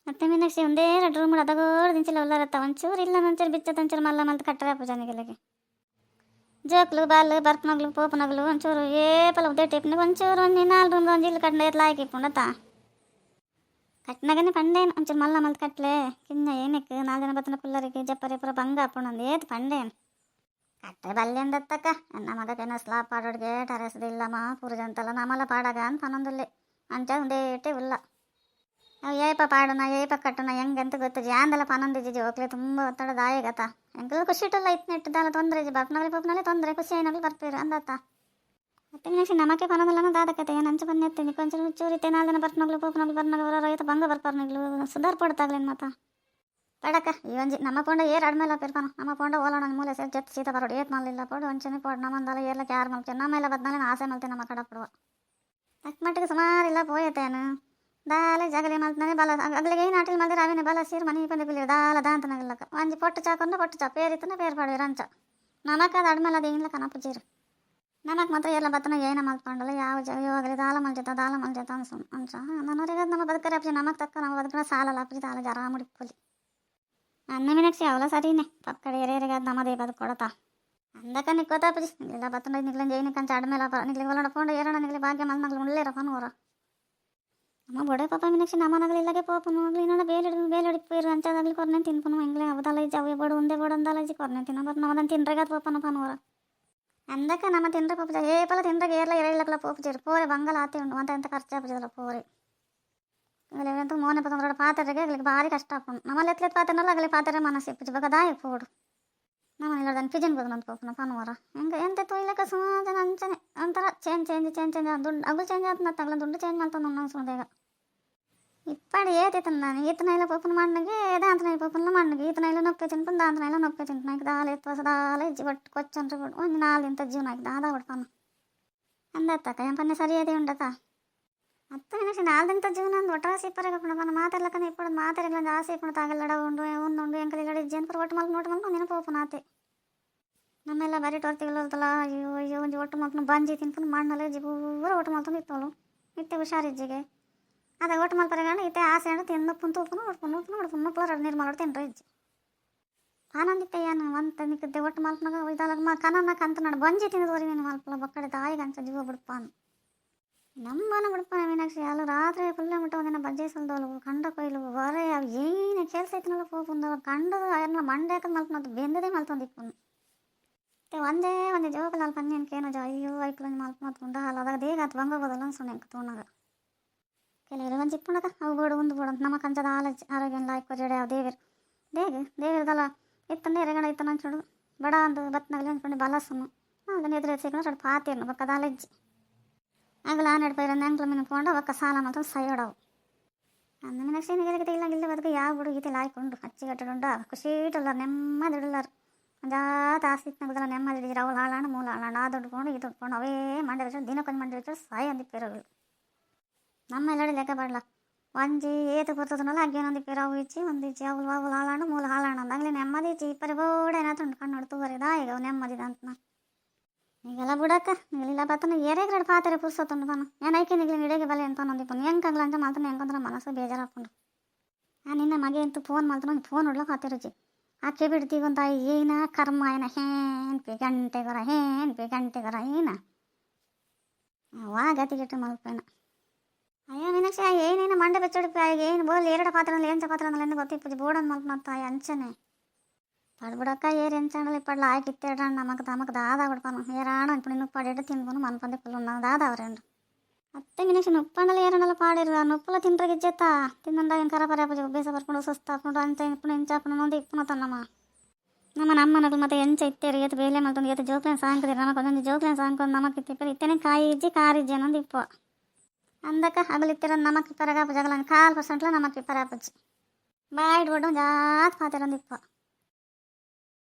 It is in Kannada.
ಮತ್ತೆ ಮೀನಾಕ್ಷಿ ಒಂದೇ 2 ರೂಮ್ ಅದಗೋಡು ದಿಂಚಿಲ್ಲ ಉಳ್ಳಾರತ್ತ ಒಂಚೂರು ಇಲ್ಲ ಒಂಚೂರು ಬಿಚ್ಚದಂಚೂರು ಮಲ್ಲ ಮಲ್ತು ಕಟ್ಟರೆ ಜನಗಳಿಗೆ ಜೋಕ್ಲು ಬಾಲ್ ಬರ್ಪನಗ್ಲು ಪೋಪನಗ್ಲು ಒಂಚೂರು ಏಪಲ ಉದ್ದೇ ಟೇಪ್ನಿಗೆ ಒಂಚೂರು ಒಂದು 4 ರೂಮ್ ಒಂದು ಇಲ್ಲು ಕಟ್ಟಲೆ ಎತ್ಲಾಕಿ ಪುಂಡತ ಕಟ್ನಾಗನೇ ಪಂಡೇನು ಒಂಚೂರು ಮಲ್ಲ ಮಲ್ತು ಕಟ್ಲೆ ಕಿನ್ನ ಏನಕ್ಕೆ 4 ಜನ ಬತ್ತನ ಕುಲ್ಲರಿಗೆ ಜಪ್ಪರೆ ಪುರ ಭಂಗ ಹಾಪುಂಡು ಏತ್ ಪಂಡೇನು ಕಟ್ಟೆ ಬಲ್ಲೆ ಅಂದತ್ತಕ್ಕ ನನ್ನ ಮಗಕ್ಕೆ ಸ್ಲಾಪ್ ಪಾಡೋಡ್ಗೆ ಟರೆಸ್ದಿಲ್ಲಮ್ಮ ಪುರುಜಂತಲ್ಲ ನಮ್ಮಲ್ಲ ಪಾಡಾಗ ಅಂತ ಅನ್ನೊಂದುಲ್ಲೆ ಅಂಚ ಒಂದೇಟೆ ಉಲ್ಲ ಅವು ಏಪ ಪಾಡೋಣ ಏಪ ಕಟ್ಟೋಣ ಹೆಂಗಂತ ಗೊತ್ತು ಜಾಂದಲ್ಲ ಪನೊಂದಿಜ್ಜಿ ಹೋಗ್ಲೆ ತುಂಬ ಒತ್ತಡ ದಾಯಗತ್ತ ಹೆಂಗಲ್ಲ ಖುಷಿಟಲ್ಲ ಇತ್ತು ನೆಟ್ಟದಲ್ಲ ತೊಂದರೆ ಬರ್ಪನಗಲಿ ಪಪ್ನಲ್ಲಿ ತೊಂದರೆ ಖುಷಿ ಏನಾಗಲಿ ಬರ್ಪೀರು ಅಂದತ್ತ ಮತ್ತೆ ಮೀನಾಕ್ಷಿ ನಮಕ್ಕೆ ಪನೊಂದಲ್ಲ ದಾದಕತೆ ಏನು ಅಂಚು ಬಂದು ಕೊಂಚ ಚೂರಿತೆ 4 ಜನ ಬರ್ಪನಗ್ಲು ಪೋಪನಗ್ಲು ಬರ್ನಗ ರೈತ ಭಂಗ ಬರ್ಪರ್ನಿಗ್ಲು ಸುಧಾರ್ ಪಡ್ತಾಗ್ಲೇನು ಮಾತಾ ಪಡಕ ಈ ಒಂಜಿ ನಮ್ಮ ಪೋಂಡ ಏರ್ ಅಡ್ಮೇಲೆ ಪಿರ್ಪಾನ ನಮ್ಮ ಪೋಂಡ ಓಲೋಣ ಮೂಲೆ ಸೇರಿ ಜತ್ ಸೀತ ಬರೋಡು ಏತ್ ಮಲ್ಲಿಲ್ಲ ಪೋಡು ಒಂಚನೆ ಪೋಡು ನಮ್ಮಂದಲ್ಲ ಏರ್ಲಕ್ಕೆ ಯಾರು ಮಲ್ತೆ ನಮ್ಮೆಲ್ಲ ಬದ್ನಾಲೆ ಆಸೆ ಮಲ್ತೆ ನಮ್ಮ ಕಡ ಪಡುವ ತಕ್ಕ ಮಟ್ಟಿಗೆ ಸುಮಾರಿಲ್ಲ ಪೋಯತೇನು ದಾಲೆ ಜಗಲಿ ಮಲ್ತಾನೆ ಬಲ ಅಗ್ಲಿಗೆ ಏನು ಆಟಿಲ್ ಮಲ್ದಿರ ಅವಿನ ಬಲ ಸೀರ್ ಮನೆ ಬಂದು ಬಿಲ್ಲಿ ದಾಲ ದಾಂತನಾಗಿಲ್ಲಕ ಒಂಜಿ ಪೊಟ್ಟು ಚಾಕೊಂಡ ಪೊಟ್ಟು ಚಾ ಪೇರಿತನ ಪೇರ್ ಪಾಡು ರಂಚ ನಮಕ್ಕೆ ಅದು ಅಡ್ಮೇಲೆ ಅದು ಏನಿಲ್ಲ ಕನಪುಜೀರು ನಮಕ್ ಮಾತ್ರ ಎಲ್ಲ ಬತ್ತನ ಏನ ಮಲ್ತ್ಕೊಂಡಲ್ಲ ಯಾವ ಇವಾಗಲಿ ದಾಲ ಮಲ್ಜತ ಅನ್ಸು ಅಂಚ ನನ್ನವರಿಗೆ ನಮ್ಮ ಬದುಕರೆ ಅಪ್ಜಿ ನಮಗ್ ತಕ್ಕ ನಮ್ಮ ಬದುಕನ ಸಾಲಲ್ಲ ಅಪ್ಜಿ ದಾಲ ಜರ ಮುಡಿಪುಲಿ ಅನ್ನ ಮೀನಾಕ್ಷಿ ಅವಲ ಸರಿನೇ ಪಕ್ಕಡೆ ಎರೆಗೆ ಅದು ನಮ್ಮದೇ ಬದುಕು ಕೊಡತಾ ಅಂದಕ್ಕ ನಿಕ್ಕೋತಾಪಜಿ ನಿಗ್ಲಿಲ್ಲ ಬತ್ತನ ನಿಗ್ಲಿಂದ ಏನಿ ಕಂಚ ಅಡ್ಮೇಲೆ ನಿಗ್ಲಿಗೆ ಒಳ ಪೋಂಡ ಏರಣ ನಿಗ್ಲಿ ಭಾಗ್ಯ ಮಲ್ನಗ್ಲು ಉಳ್ಳೇರ ಪನೂರ ನಮ್ಮ ಬೊಡೆ ಪಾಪ ಮೀನಾಕ್ಷಿ ನಮ್ಮನಗಲಿ ಇಲ್ಲಗೆ ಪೋಪನು ಆಗ್ಲಿ ಇನ್ನೊಂದು ಬೇಲೆಡಿಪ್ಪು ಅಂಚದಾಗಲಿ ಕೊರ್ನೆ ತಿನ್ಪನು ಹೆಂಗ್ಲೆ ಅವದಲ್ಲ ಇಜ್ಜಿ ಅವೇ ಬೋಡು ಒಂದೇ ಬೋಡು ಅಂದಲ್ಲ ಇಜ್ಜಿ ಕೊರ್ನೆ ತಿನ್ನ ಬಟ್ ನಮ್ಮದನ್ನು ತಿನ್ರೆಗಾದ ಪೋಪನ ಪನೂರ ಅಂದಕ್ಕ ನಮ್ಮ ತಿನ್ರೆ ಪಪ್ಪ ಏಪಲ ತಿನ್ರೆಗೆ ಏರ್ಲ ಎರಡ್ಲಕ್ಕಲ ಪೋಪುಜೀರು ಪೋರೆ ಬಂಗಲ ಆತಿ ಉಂಡು ಅಂತ ಎಂತ ಖರ್ಚಾಪುಜಲ್ಲ ಪೋರೆ ಅಂತ ಮೋನೆ ಪತ್ತೊಂದು ಪಾತ್ರೆಗೆ ಆಗ್ಲಿಕ್ಕೆ ಭಾರಿ ಕಷ್ಟ ಹಾಕೊಂಡು ನಮ್ಮಲ್ಲಿ ಎತ್ಲೆತ್ ಪಾತ್ರೆನಲ್ಲ ಆಗಲಿ ಪಾತ್ರೆ ಮನಸ್ಸು ಇಪ್ಪು ಬೇಕಾ ದಾಯಿ ಪೋಡು ನಮ್ಮಲ್ಲಿ ಅದನ್ನು ಪಿಜನ್ ಬೋದು ನಂತ ಪೋಪನ ಪನೂರ ಹೆಂಗೆ ಎಂತ ತೊಯ್ಲಕ್ಕ ಸುಮಾರು ಜನ ಅಂಚನೆ ಒಂಥರ ಚೇಂಜ್ ದುಡ್ಡು ಅಗಲು ಚೇಂಜ್ ಆತ ತಗ್ಲ ದುಡ್ಡು ಚೇಂಜ್ ಮಾಡ್ತಾನೆ ನಮ್ಮ ಸುಂದೇಗ ಇಪ್ಪಡಿ ಏತೈತನ ನಾನು ಈತನ ಇಲ್ಲ ಪೋಪನ ಮಣ್ಣಿಗೆ ದಾಂತನ ಪೋಪನ ಮಣ್ಣಿಗೆ ಈತನ ಇಲ್ಲ ನೊಪ್ಪೆ ತಿನ್ಪು ದಾಂತನ ಇಲ್ಲ ನೊಪ್ಪೆ ತಿಂಪು ನಾಯ್ತು ದಾಲ ಎತ್ತು ಹೊಸ ದಾಲ ಇಜ್ಜಿ ಒಟ್ಟು ಕೊಚ್ಚಂಟ್ರೆ ಬಿಡು ಒಂದು 4 ಇಂಥ ಜೀವನ ಆಯ್ತು ದಾದ ಬಿಡ್ಪಾನ ಅಂದತ್ತಕ್ಕ ಎಂಪನ್ನೆ ಸರಿಯದೇ ಉಂಡತ ಮತ್ತೆ ಮೀನಾಕ್ಷಿ 4 ಇಂಥ ಜೀವನ ಅಂದು ಒಟ್ಟ ಸಿಪ್ಪರೆಗೆ ಪುಣ ಮಾತೆಲ್ಲಕನ ಇಪ್ಪಡು ಮಾತಾಡಿಲ್ಲ ಆಸೆ ಇಪ್ಪಣ ತಾಗಲ್ಲಡ ಉಂಡು ಒಂದುಂಡು ಎಂಕಲಿಗಡ ಇಜ್ಜಿ ಅಂತ ಒಟ್ಟು ಮಲ್ತು ನೋಟು ಮಲ್ತು ಒಂದಿನ ಪೋಪನ ಆತೆ ನಮ್ಮೆಲ್ಲ ಬರೀ ಟೊರ್ತಿಗಳಲ್ಲ ಅಯ್ಯೋ ಒಂಜಿ ಒಟ್ಟು ಮಲ್ಪನ ಬಂಜಿ ತಿನ್ಕೊಂಡು ಮಣ್ಣಲ್ಲಿ ಇಜ್ಜಿ ಪೂರ ಒಟ್ಟು ಮಲ್ತಂದು ಇತ್ತವಳು ಇತ್ತೆ ಹುಷಾರಿಜ್ಜಿಗೆ ಅದೇ ಒಟ್ಟು ಮಲ್ಪರೆಗಂಡು ಇತ್ತೆ ಆಸೆ ಅಂಡು ತಿಂದು ಉಪ್ಪುನು ಉಡ್ಪುನು ಪೂರ ನೀರು ತಿನ್ರಿ ಇಜ್ಜಿ ಆನಂದಿತ್ತೆ ಏನು ಅಂತ ನಿಕ್ಕಿದ್ದೆ ಒಟ್ಟು ಮಲ್ಪನಾಗ ಇದಲ್ಲ ಕನನ ಕಂತ ನಾಡು ಬಂಜಿ ತಿಂದೋರಿ ನೀನು ಮಲ್ಪಲ ಬಕ್ಕಡೆ ತಾಯಿಗೆ ಅಂಚ ಜೀವ ಬಿಡ್ಪಾನು ನಮ್ಮನ ಬಿಡ್ಪಾನ ಮೀನಾಕ್ಷಿ ಅಲ್ಲ ರಾತ್ರಿ ಫುಲ್ಲ ಮುಟ್ಟ ಒಂದಿನ ಬಜ್ಜೆ ಸಲ್ದವಳು ಕಂಡ ಕೊಯ್ಲು ಹೊರೆ ಅವು ಏನು ಕೆಲಸ ಐತನಲ್ಲ ಪೋಪುಂದ ಕಂಡದ ಎಲ್ಲ ಮಂಡೆ ಹಾಕದ್ ಮಲ್ಪನದು ಬೆಂದದೇ ಮಲ್ತೊಂದಿಪ್ಪನು ಒಂದೇ ಒಂದು ಜೋಗಲ ಅಲ್ಲಿ ಪನ್ನೇನಕೇನೋ ಅಯ್ಯೋ ಐಕ್ಲಂದು ಮಲ್ಪನದು ಉಂಡ ಅಲ್ಲ ಅದಾಗ ದೇಗ ಅದು ಬಂಗೋಬೋದಲ್ಲ ಅನ್ಸೋಣ ಹೆಂಗೆ ತೋಣಾಗ ಕೆಲವರು ಒಂದು ಚಿಪ್ಪುಣದ ಅವು ಬೋಡು ಒಂದು ಬೋಡು ಅಂತ ನಮ್ಮ ಕಂಚದ ಆರೋಗ್ಯ ಆಯ್ಕೋ ಜಡೆ ಅವು ದೇವಿರದಲ್ಲ ಇತ್ತಂದೇ ಎರೆಗಣ ಇತ್ತನ ಅಂಚೋಡು ಬಡ ಒಂದು ಬತ್ನಾಗಲಿ ಅಂದ್ಕೊಂಡು ಬಲಸನು ಅದನ್ನ ಎದುರು ಸಿಕ್ಕಣ ಸ್ವಲ್ಪ ಪಾತಿರ್ನು ಬಕ್ಕದ ಅಲೆಜ್ಜಿ ಆಗಲ ನಡ್ಪೈರ ಅಂಗ್ಲ ಮಿನ್ಕೊಂಡು ಒಕ್ಕ ಸಾಲ ಮತ್ತು ಸೈಯೋಡವು ಅಂದ ಮೀನಾಕ್ಷಿ ನಿಗದಿಗೆ ಇಲ್ಲಂಗಿಲ್ಲ ಬದುಕು ಯಾವ ಬಿಡು ಗೀತೆ ಲಾಯ್ಕೊಂಡು ಹಚ್ಚಿಗಟ್ಟುಂಡ ಖುಷಿಟಲ್ಲ ನೆಮ್ಮದಿಡಲಾರು ಜಾತ ಆಸ್ತಿತ್ನ ಬದಲ ನೆಮ್ಮದಿಡಿದ್ರು ಅವಳು ಹಾಳಾಣ ಮೂಲ ಹಾಳಾಣ ಆ ದುಡ್ಕೊಂಡು ಈ ದುಡ್ಕೊಂಡು ಅವೇ ಮಂಡ್ಯ ದಿನಕ್ಕೊಂದು ಮಂಡ್ಯ ಸಾಯಿ ಅಂದಿಪ್ಪಿರೋಗಳು ನಮ್ಮ ಎಲ್ಲಡಿ ಲೆಕ್ಕ ಬಾಡ್ಲ ಒಂಜಿ ಏತು ಬರ್ತದನಲ್ಲ ಅಗ್ಗೇನೊಂದು ಪಿರಾವು ಇಚ್ಚಿ ಒಂದು ಇಚ್ಚಿ ಅವಳು ಹಾಳಾಣ ಮೂಲ ಹಾಳಾಣ ಅಂದಾಗಲೇ ನೆಮ್ಮದಿ ಇಚ್ಚಿ ಇಪ್ಪರಿ ಬೋಡ ಏನಾತುಂಡು ಕಣ್ಣು ತೂವರಿದ ಈಗ ಅವು ನೆಮ್ಮದಿದ ಅಂತ ಈಗೆಲ್ಲ ಬಿಡಕ್ಕ ನಿಗಲಿಲ್ಲ ಬತ್ತನ ಎರೆಗ್ರಡು ಪಾತ್ರೆ ಪುರ್ಸೊತ್ತುಂಡು ತಾನು ಏನೈಕೆ ನಿಗ್ಲಿ ನಿಡೆಗೆ ಬಲೆ ಅಂತ ಅನ್ನೊಂದಿಪ್ಪನು ಹೆಂಗಂಗ್ಲ ಅಂತ ಮಾಡ್ತಾನೆ ಹೆಂಗಂದ್ರೆ ಮನಸ್ಸು ಬೇಜಾರು ಹಾಕೊಂಡು ನಿನ್ನ ಮಗೆ ಅಂತೂ ಫೋನ್ ಮಾಡ್ತಾನೆ ಫೋನ್ ಹೊಡ್ಲಕ್ಕೆ ಹಾತಿರುಚಿ ಆಕೆ ಬಿಡ್ತೀವಂತ ಏನ ಕರ್ಮ ಏನ ಹೇನ್ಪಿ ಗಂಟೆಗರ ಏನ ಗತಿಗೆಟ್ಟು ಮಲ್ಪೇನ ಅಯ್ಯೋ ಮೀನಾಕ್ಷಿ ಏನೇನು ಮಂಡೆ ಬೆಚ್ಚಡಿಪಿ ಏನು ಬೋಲ್ 2 ಪಾತ್ರೆ ಏನು ಪಾತ್ರೆ ಅಂದ್ರೆ ಗೊತ್ತಿಪ್ಪು ಬೋಡನ್ ಮಲ್ಪನತ್ತ ಅಂಚನೆ ಪಡ್ಬಿಡಕ್ಕ ಏರು ಎಂಚಂಡಲ್ಲಿ ಪಡ್ಲ ಆಯ್ಕಿತ್ತೇಡ್ರ ನಮಕ್ ದಾದ ಬಿಡ್ಪಾನು ಏರಾಣ ఇప్పుడు నుప్పడేట తినుకొని మనపంది పిల్లలు దాదావరండి ಅತ್ತೆ ಮೀನಾಕ್ಷಿ ನುಪ್ಪಂಡಲ್ಲ ಏರಣ್ಣಲ್ಲ ಪಾಡಿರು ನೊಪ್ಪಲ ತಿಂದ್ರಾಗಿಜ್ಜೆತ್ತ ತಿನ್ನಂದಾಗ ಕರ ಪರ್ಯಾಪಜ ಬೇಸ ಬರ್ಕೊಂಡು ಸುಸ್ತಾಕೊಂಡು ಅಂಚ ಇಪ್ಪು ಎಂಚಾಪನ ನೊಂದು ಇಪ್ಪುನ ನಮ್ಮ ನಮ್ಮನಗಳು ಮತ್ತೆ ಎಂಚ ಇತ್ತೇರಿ ಏತು ಬೇಲೆ ಮಲ್ತೊಂದು ಏತು ಜೋಕ್ಲೇನ್ ಸಾಂಕದಿರ ನಮಕೊಂದೊಂದು ಜೋಕ್ಲೇನ್ ಸಾಂಕೊಂಡು ನಮಕ್ ಇತ್ತಿಪ್ಪರಿ ಇತ್ತೇನೆ ಕಾಯಿ ಇಜ್ಜಿ ಕಾರಿಜ್ಜಿ ಅನ್ನೊಂದು ಇಪ್ಪು ಅಂದಕ್ಕ ಅಗಲಿತ್ತಿರ ನಮಕ್ ಇಪ್ಪರಾಗಪ್ಪ ಜಗಲ 1/4% ನಮಕ್ ಇಪ್ಪರಾಪಜ್ಜಿ ಬಾಯ್ಡ್ ಬಿಡು ಜಾತ್ ಪಾತಿರೊಂದು ಇಪ್ಪು